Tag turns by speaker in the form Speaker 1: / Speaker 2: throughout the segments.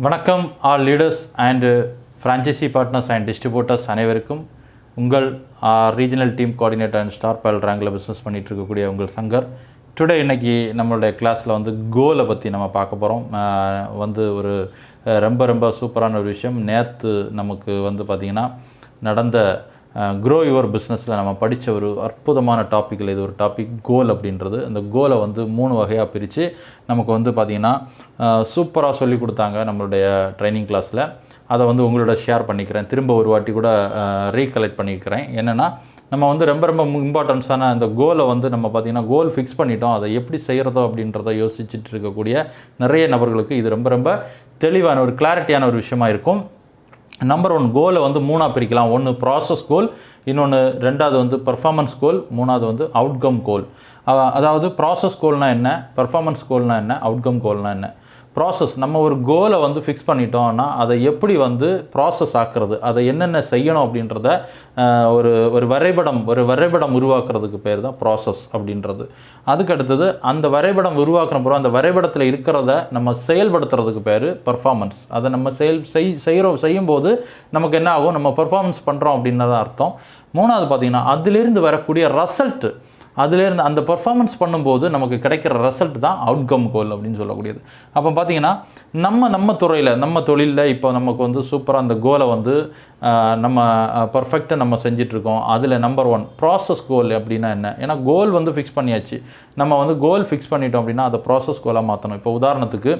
Speaker 1: வணக்கம் all leaders and franchisee partners and distributors அனைவருக்கும் உங்கள் regional team coordinator and star பால் ரேங்கில் பிஸ்னஸ் பண்ணிகிட்டு இருக்கக்கூடிய உங்கள் சங்கர். டுடே இன்றைக்கி நம்மளுடைய கிளாஸில் கோலை பற்றி நம்ம பார்க்க போகிறோம். ஒரு ரொம்ப சூப்பரான ஒரு விஷயம். நேற்று நமக்கு பார்த்திங்கன்னா நடந்த க்ரோ யுவர் பிஸ்னஸில் நம்ம படித்த ஒரு அற்புதமான டாப்பிக்கில் இது ஒரு டாபிக் கோல் அப்படின்றது. அந்த கோலை 3 வகையாக பிரித்து நமக்கு பார்த்திங்கன்னா சூப்பராக சொல்லி கொடுத்தாங்க நம்மளுடைய ட்ரைனிங் கிளாஸில். அதை உங்களோட ஷேர் பண்ணிக்கிறேன், திரும்ப ஒரு வாட்டி கூட ரீகலெக்ட் பண்ணிக்கிறேன். என்னென்னா நம்ம ரொம்ப இம்பார்ட்டன்ஸான அந்த கோலை நம்ம பார்த்திங்கன்னா கோல் ஃபிக்ஸ் பண்ணிட்டோம், அதை எப்படி செய்கிறதோ அப்படின்றத யோசிச்சுட்டு இருக்கக்கூடிய நிறைய நபர்களுக்கு இது ரொம்ப தெளிவான ஒரு கிளாரிட்டியான ஒரு விஷயமா இருக்கும். நம்பர் 1 கோலை 3ஆக பிரிக்கலாம். ஒன்று ப்ராசஸ் கோல், இன்னொன்று ரெண்டாவது பர்ஃபார்மன்ஸ் கோல், மூணாவது அவுட்கம் கோல். அதாவது ப்ராசஸ் கோல்னால் என்ன, பர்ஃபார்மன்ஸ் கோல்னால் என்ன, அவுட்கம் கோல்னால் என்ன. ப்ராசஸ், நம்ம ஒரு கோலை ஃபிக்ஸ் பண்ணிட்டோம்னா அதை எப்படி ப்ராசஸ் ஆக்குறது, அதை என்னென்ன செய்யணும் அப்படின்றத ஒரு வரைபடம் உருவாக்குறதுக்கு பேர் தான் ப்ராசஸ் அப்படின்றது. அதுக்கு அடுத்தது அந்த வரைபடம் உருவாக்குறப்போ அந்த வரைபடத்தில் இருக்கிறத நம்ம செயல்படுத்துறதுக்கு பேர் பர்ஃபார்மன்ஸ். அதை நம்ம செய்யும்போது நமக்கு என்ன ஆகும், நம்ம பர்ஃபார்மன்ஸ் பண்ணுறோம் அப்படின்னதான் அர்த்தம். மூணாவது பார்த்திங்கன்னா அதிலிருந்து வரக்கூடிய ரிசல்ட்டு, அதிலேருந்து அந்த பர்ஃபார்மன்ஸ் பண்ணும்போது நமக்கு கிடைக்கிற ரிசல்ட் தான் அவுட்கம் கோல் அப்படின்னு சொல்லக்கூடியது. அப்போ பார்த்திங்கன்னா நம்ம துறையில் நம்ம தொழிலில் இப்போ நமக்கு சூப்பராக அந்த கோலை நம்ம பர்ஃபெக்டாக நம்ம செஞ்சிட்ருக்கோம். அதில் நம்பர் 1 ப்ராசஸ் கோல் அப்படின்னா என்ன. ஏன்னா கோல் ஃபிக்ஸ் பண்ணியாச்சு, நம்ம கோல் ஃபிக்ஸ் பண்ணிட்டோம் அப்படின்னா அதை ப்ராசஸ் கோலாக மாற்றணும். இப்போ உதாரணத்துக்கு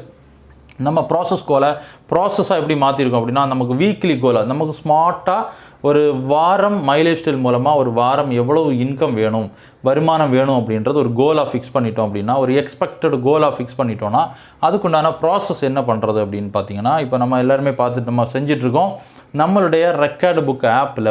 Speaker 1: நம்ம ப்ராசஸ் கோலை ப்ராசஸாக எப்படி மாற்றிருக்கோம் அப்படின்னா நமக்கு வீக்லி கோலாக நமக்கு ஸ்மார்ட்டாக ஒரு வாரம் மை லைஃப் ஸ்டைல் மூலமாக ஒரு வாரம் எவ்வளவு இன்கம் வேணும், வருமானம் வேணும் அப்படின்றது ஒரு கோலாக ஃபிக்ஸ் பண்ணிட்டோம் அப்படின்னா, ஒரு எக்ஸ்பெக்டட் கோலாக ஃபிக்ஸ் பண்ணிட்டோன்னா அதுக்குண்டான ப்ராசஸ் என்ன பண்ணுறது அப்படின்னு பார்த்தீங்கன்னா, இப்போ நம்ம எல்லாருமே பார்த்துட்டு நம்ம செஞ்சிட்ருக்கோம். நம்மளுடைய ரெக்கார்டு புக் ஆப்பில்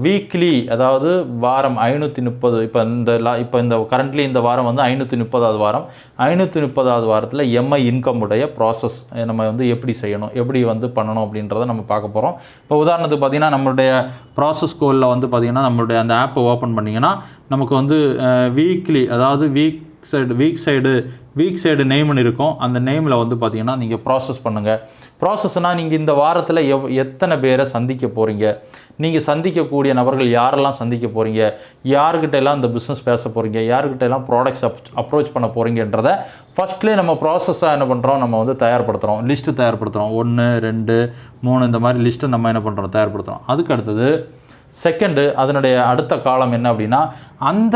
Speaker 1: வீக்லி, அதாவது வாரம் 530, இப்போ இந்த கரண்ட்லி இந்த வாரம் 530வது வாரம். 530வது வாரத்தில் எம்ஐ இன்கம் உடைய ப்ராசஸ் நம்ம எப்படி செய்யணும், எப்படி பண்ணணும் அப்படின்றத நம்ம பார்க்க போகிறோம். இப்போ உதாரணத்துக்கு பார்த்திங்கன்னா நம்மளுடைய ப்ராசஸ் கோலில் பார்த்திங்கன்னா நம்மளுடைய அந்த ஆப்பை ஓப்பன் பண்ணிங்கன்னா நமக்கு வீக்லி, அதாவது வீக் சைடு நேம்னு இருக்கும். அந்த நேமில் பார்த்திங்கன்னா நீங்கள் ப்ராசஸ் பண்ணுங்கள். ப்ராசஸ்னால் நீங்கள் இந்த வாரத்தில் எத்தனை பேரை சந்திக்க போகிறீங்க, நீங்கள் சந்திக்கக்கூடிய நபர்கள் யாரெல்லாம் சந்திக்க போகிறீங்க, யார்கிட்ட எல்லாம் இந்த பிஸ்னஸ் பேச போகிறீங்க, யார்கிட்ட எல்லாம் ப்ராடக்ட்ஸ் அப்ரோச் பண்ண போகிறீங்கன்றதை ஃபஸ்ட்லேயே நம்ம ப்ராசஸாக என்ன பண்ணுறோம், நம்ம தயார்படுத்துகிறோம், லிஸ்ட்டு தயார்படுத்துகிறோம். 1 2 3 இந்த மாதிரி லிஸ்ட்டு நம்ம என்ன பண்ணுறோம், தயார்படுத்துகிறோம். அதுக்கு அடுத்தது செகண்டு, அதனுடைய அடுத்த காலம் என்ன அப்படின்னா அந்த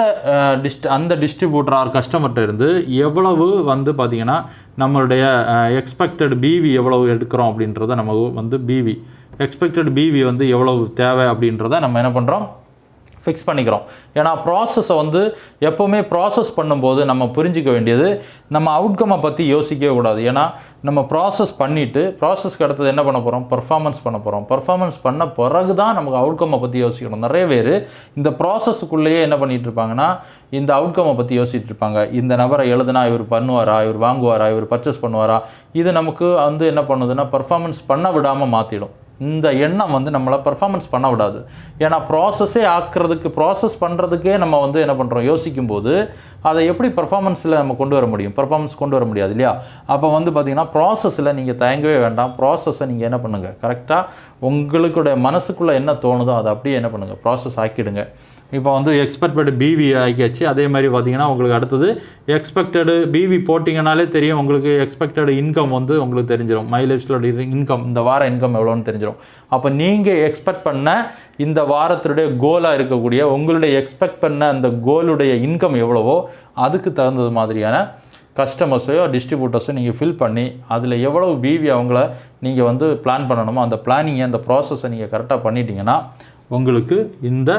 Speaker 1: டிஸ்ட்ரிபியூட்டர் ஆர் கஸ்டமர்கிட்ட இருந்து எவ்வளவு பார்த்திங்கன்னா நம்மளுடைய எக்ஸ்பெக்டட் பிவி எவ்வளவு எடுக்கிறோம் அப்படின்றத நம்ம பிவி எக்ஸ்பெக்டட் பிவி எவ்வளவு தேவை அப்படின்றத நம்ம என்ன பண்ணுறோம், ஃபிக்ஸ் பண்ணிக்கிறோம். ஏன்னா ப்ராசஸை எப்போவுமே ப்ராசஸ் பண்ணும்போது நம்ம புரிஞ்சிக்க வேண்டியது, நம்ம அவுட்கம்மை பற்றி யோசிக்கவே கூடாது. ஏன்னா நம்ம ப்ராசஸ் பண்ணிவிட்டு ப்ராசஸ்க்கு அடுத்தது என்ன பண்ண போகிறோம், பர்ஃபார்மன்ஸ் பண்ண போகிறோம். பர்ஃபார்மன்ஸ் பண்ண பிறகு தான் நமக்கு அவுட்கம்மை பற்றி யோசிக்கணும். நிறைய பேர் இந்த ப்ராசஸுக்குள்ளேயே என்ன பண்ணிகிட்டு இருப்பாங்கன்னா இந்த அவுட்கம்மை பற்றி யோசிச்சுட்டு இருப்பாங்க. இந்த நபரை எழுதுனா இவர் பண்ணுவாரா, இவர் வாங்குவாரா, இவர் பர்ச்சேஸ் பண்ணுவாரா, இது நமக்கு என்ன பண்ணுதுன்னா பர்ஃபார்மன்ஸ் பண்ண விடாமல் மாற்றிடும். இந்த எண்ணம் நம்மளை பர்ஃபார்மன்ஸ் பண்ண விடாது. ஏன்னா ப்ராசஸ் பண்ணுறதுக்கே நம்ம என்ன பண்ணுறோம், யோசிக்கும்போது அதை எப்படி பர்ஃபார்மன்ஸில் நம்ம கொண்டு வர முடியும், பர்ஃபார்மன்ஸ் கொண்டு வர முடியாது இல்லையா. அப்போ பார்த்திங்கன்னா ப்ராசஸில் நீங்கள் தயங்கவே வேண்டாம். ப்ராசஸை நீங்கள் என்ன பண்ணுங்கள், கரெக்டாக உங்களுடைய மனசுக்குள்ளே என்ன தோணுதோ அதை அப்படியே என்ன பண்ணுங்கள், ப்ராசஸ் ஆக்கிடுங்க. இப்போ எக்ஸ்பெக்டட் பிவி ஆகியாச்சு. அதே மாதிரி பார்த்திங்கன்னா உங்களுக்கு அடுத்தது எக்ஸ்பெக்டடு பிவி போட்டிங்கனாலே தெரியும், உங்களுக்கு எக்ஸ்பெக்டட் இன்கம் உங்களுக்கு தெரிஞ்சிடும். மை லைஃப் ஸ்டைலோட இன்கம், இந்த வார இன்கம் எவ்வளோன்னு தெரிஞ்சிடும். அப்போ நீங்கள் எக்ஸ்பெக்ட் பண்ண இந்த வாரத்துடைய கோலாக இருக்கக்கூடிய உங்களுடைய எக்ஸ்பெக்ட் பண்ண அந்த கோலுடைய இன்கம் எவ்வளவோ அதுக்கு தகுந்தது மாதிரியான கஸ்டமர்ஸையோ டிஸ்ட்ரிபியூட்டர்ஸோ நீங்கள் ஃபில் பண்ணி அதில் எவ்வளவு பிவி அவங்கள நீங்கள் பிளான் பண்ணணுமோ அந்த பிளானிங்கை, அந்த ப்ராசஸை நீங்கள் கரெக்டாக பண்ணிட்டீங்கன்னா உங்களுக்கு இந்த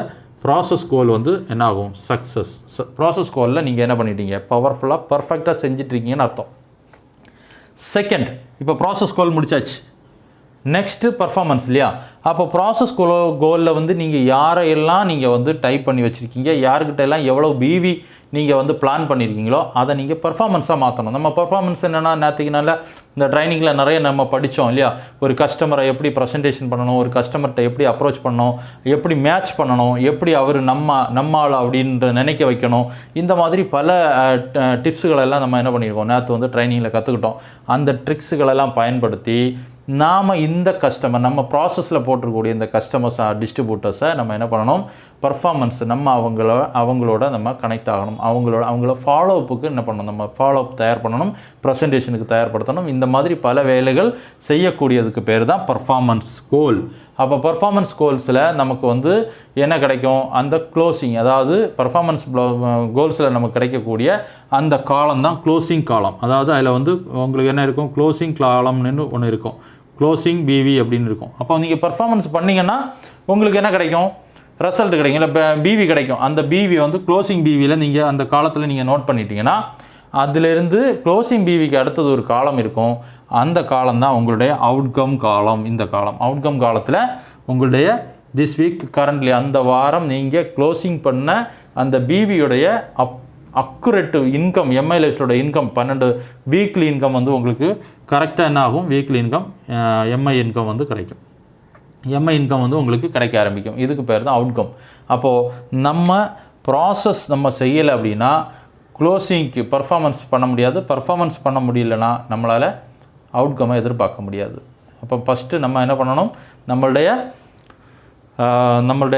Speaker 1: ப்ராசஸ் கோல் என்ன ஆகும், சக்ஸஸ். ப்ராசஸ் கோலில் நீங்கள் என்ன பண்ணிட்டீங்க, பவர்ஃபுல்லாக பர்ஃபெக்டாக செஞ்சிட்ருக்கீங்கன்னு அர்த்தம். செகண்ட், இப்போ ப்ராசஸ் கோல் முடிச்சாச்சு. நெக்ஸ்ட்டு பர்ஃபார்மன்ஸ் இல்லையா? அப்போ ப்ராசஸ் கோலில் வந்து நீங்கள் யாரையெல்லாம் நீங்கள் வந்து டைப் பண்ணி வச்சுருக்கீங்க, யார்கிட்ட எல்லாம் எவ்வளோ பிவி நீங்கள் வந்து பிளான் பண்ணியிருக்கீங்களோ அதை நீங்கள் பர்ஃபார்மன்ஸாக மாற்றணும். நம்ம பர்ஃபார்மன்ஸ் என்னென்னா, நேற்றுக்குனால இந்த ட்ரைனிங்கில் நிறைய நம்ம படித்தோம் இல்லையா? ஒரு கஸ்டமரை எப்படி ப்ரெசன்டேஷன் பண்ணணும், ஒரு கஸ்டமர்கிட்ட எப்படி அப்ரோச் பண்ணணும், எப்படி மேட்ச் பண்ணணும், எப்படி அவர் நம்மாள் அப்படின்ற நினைக்க வைக்கணும். இந்த மாதிரி பல டிப்ஸுகளெல்லாம் நம்ம என்ன பண்ணியிருக்கோம், நேற்று வந்து ட்ரைனிங்கில் கற்றுக்கிட்டோம். அந்த ட்ரிக்ஸுகளெல்லாம் பயன்படுத்தி நாம் இந்த கஸ்டமர், நம்ம ப்ராசஸில் போட்டிருக்கக்கூடிய இந்த கஸ்டமர்ஸை, டிஸ்ட்ரிபியூட்டர்ஸை நம்ம என்ன பண்ணணும், பர்ஃபார்மன்ஸ் நம்ம அவங்களோட நம்ம கனெக்ட் ஆகணும். அவங்கள ஃபாலோஅப்புக்கு என்ன பண்ணணும், நம்ம ஃபாலோஅப் தயார் பண்ணணும், ப்ரெசன்டேஷனுக்கு தயார்படுத்தணும். இந்த மாதிரி பல வேலைகள் செய்யக்கூடியதுக்கு பேர் தான் பர்ஃபார்மன்ஸ் கோல். அப்போ பர்ஃபார்மன்ஸ் கோல்ஸில் நமக்கு வந்து என்ன கிடைக்கும், அந்த க்ளோசிங், அதாவது பர்ஃபார்மன்ஸ் கோல்ஸில் நமக்கு கிடைக்கக்கூடிய அந்த காலம் தான் க்ளோசிங் காலம். அதாவது அதில் வந்து உங்களுக்கு என்ன இருக்கும், க்ளோசிங் காலம்னு ஒன்று இருக்கும், க்ளோசிங் பிவி அப்படின்னு இருக்கும். அப்போ நீங்கள் பர்ஃபார்மன்ஸ் பண்ணிங்கன்னா உங்களுக்கு என்ன கிடைக்கும், ரிசல்ட் கிடைக்கும், இல்லை பிவி கிடைக்கும். அந்த பிவி வந்து க்ளோசிங் பிவியில் நீங்கள் அந்த காலத்தில் நீங்கள் நோட் பண்ணிட்டீங்கன்னா, அதிலிருந்து க்ளோசிங் பிவிக்கு அடுத்தது ஒரு காலம் இருக்கும். அந்த காலம் தான் உங்களுடைய அவுட்கம் காலம். இந்த காலம் அவுட்கம் காலத்தில் உங்களுடைய திஸ் வீக் கரண்ட்லி அந்த வாரம் நீங்கள் க்ளோசிங் பண்ண அந்த பிவியுடைய அக்குரேட்டிவ் இன்கம், எம்ஐ லைஃப்ஸோட இன்கம் 12 வீக்லி இன்கம் வந்து உங்களுக்கு கரெக்டாக என்ன ஆகும், வீக்லி இன்கம் எம்ஐ இன்கம் வந்து கிடைக்கும். எம்ஐ இன்கம் வந்து உங்களுக்கு கிடைக்க ஆரம்பிக்கும். இதுக்கு பேர் தான் அவுட்கம். அப்போது நம்ம ப்ராசஸ் நம்ம செய்யலை அப்படின்னா க்ளோசிங்க்கு பர்ஃபார்மன்ஸ் பண்ண முடியாது. பர்ஃபார்மன்ஸ் பண்ண முடியலன்னா நம்மளால் அவுட்கம்மை எதிர்பார்க்க முடியாது. அப்போ ஃபஸ்ட்டு நம்ம என்ன பண்ணணும், நம்மளுடைய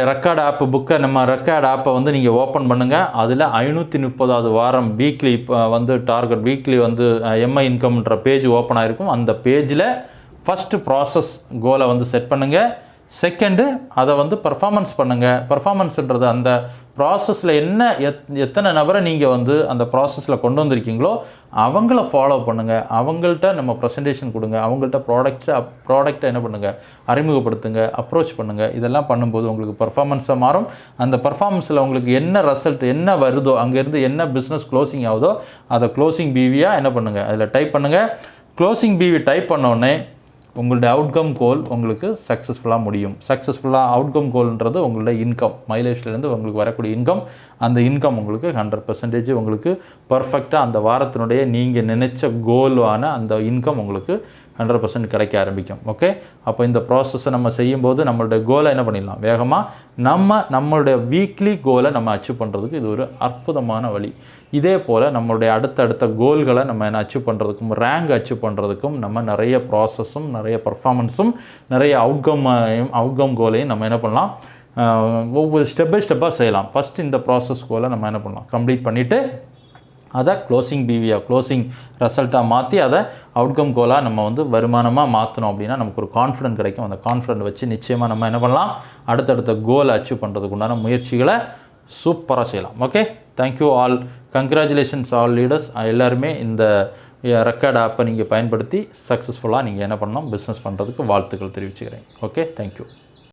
Speaker 1: ரெக்கார்டு ஆப்பு புக்கை, நம்ம ரெக்கார்டு ஆப்பை வந்து நீங்கள் ஓப்பன் பண்ணுங்கள். அதில் 530வது வாரம் வீக்லி வந்து டார்கெட், வீக்லி வந்து எம்ஐ இன்கம்ன்ற பேஜ் ஓப்பன் ஆகிருக்கும். அந்த பேஜில் ஃபஸ்ட்டு ப்ராசஸ் கோலை வந்து செட் பண்ணுங்கள். செகண்டு அதை வந்து பர்ஃபார்மன்ஸ் பண்ணுங்கள். பர்ஃபார்மன்ஸுன்றது அந்த ப்ராசஸில் எத்தனை நபரை நீங்கள் வந்து அந்த ப்ராசஸில் கொண்டு வந்திருக்கீங்களோ அவங்கள ஃபாலோ பண்ணுங்கள். அவங்கள்ட்ட நம்ம ப்ரெசன்டேஷன் கொடுங்க. அவங்கள்ட்ட ப்ராடக்டை என்ன பண்ணுங்கள், அறிமுகப்படுத்துங்க, அப்ரோச் பண்ணுங்கள். இதெல்லாம் பண்ணும்போது உங்களுக்கு பர்ஃபார்மன்ஸாக மாறும். அந்த பர்ஃபார்மன்ஸில் உங்களுக்கு என்ன ரிசல்ட் என்ன வருதோ, அங்கேருந்து என்ன பிஸ்னஸ் க்ளோசிங் ஆகுதோ அதை க்ளோசிங் பிவியாக என்ன பண்ணுங்கள், அதில் டைப் பண்ணுங்கள். க்ளோசிங் பிவி டைப் பண்ணோடனே உங்களுடைய அவுட்கம் கோல் உங்களுக்கு சக்ஸஸ்ஃபுல்லாக முடியும். சக்ஸஸ்ஃபுல்லாக அவுட்கம் கோல்ன்றது உங்களுடைய இன்கம், மைலேஜ்லேருந்து உங்களுக்கு வரக்கூடிய இன்கம். அந்த இன்கம் உங்களுக்கு 100% உங்களுக்கு பர்ஃபெக்டாக அந்த வாரத்தினுடைய நீங்கள் நினச்ச கோலான அந்த இன்கம் உங்களுக்கு 100% கிடைக்க ஆரம்பிக்கும். ஓகே, அப்போ இந்த ப்ராசஸை நம்ம செய்யும்போது நம்மளுடைய கோலை என்ன பண்ணிடலாம், வேகமாக நம்மளுடைய வீக்லி கோலை நம்ம அச்சீவ் பண்ணுறதுக்கு இது ஒரு அற்புதமான வழி. இதே போல் நம்மளுடைய அடுத்தடுத்த கோல்களை நம்ம என்ன அச்சீவ் பண்ணுறதுக்கும், ரேங்க் அச்சீவ் பண்ணுறதுக்கும் நம்ம நிறைய ப்ராசஸும் நிறைய பர்ஃபார்மன்ஸும் நிறைய அவுட்கம் கோலையும் நம்ம என்ன பண்ணலாம், ஒவ்வொரு ஸ்டெப் பை ஸ்டெப்பாக செய்யலாம். ஃபஸ்ட்டு இந்த ப்ராசஸ் கோலை நம்ம என்ன பண்ணலாம், கம்ப்ளீட் பண்ணிவிட்டு அதை க்ளோசிங் பிவியாக, க்ளோசிங் ரிசல்ட்டாக மாற்றி அதை அவுட்கம் கோலாக நம்ம வந்து வருமானமாக மாற்றணும். அப்படின்னா நமக்கு ஒரு கான்ஃபிடென்ட் கிடைக்கும். அந்த கான்ஃபிடென்ட் வச்சு நிச்சயமாக நம்ம என்ன பண்ணலாம், அடுத்தடுத்த கோலை அச்சீவ் பண்ணுறதுக்கு உண்டான முயற்சிகளை சூப்பராக செய்யலாம். Okay, thank you all, congratulations all leaders. எல்லாருமே இந்த ரெக்கார்ட் ஆப்பை நீங்கள் பயன்படுத்தி சக்ஸஸ்ஃபுல்லாக நீங்கள் என்ன பண்ணணும், பிஸ்னஸ் பண்ணுறதுக்கு வாழ்த்துக்கள் தெரிவிச்சுக்கிறேன். Okay, thank you.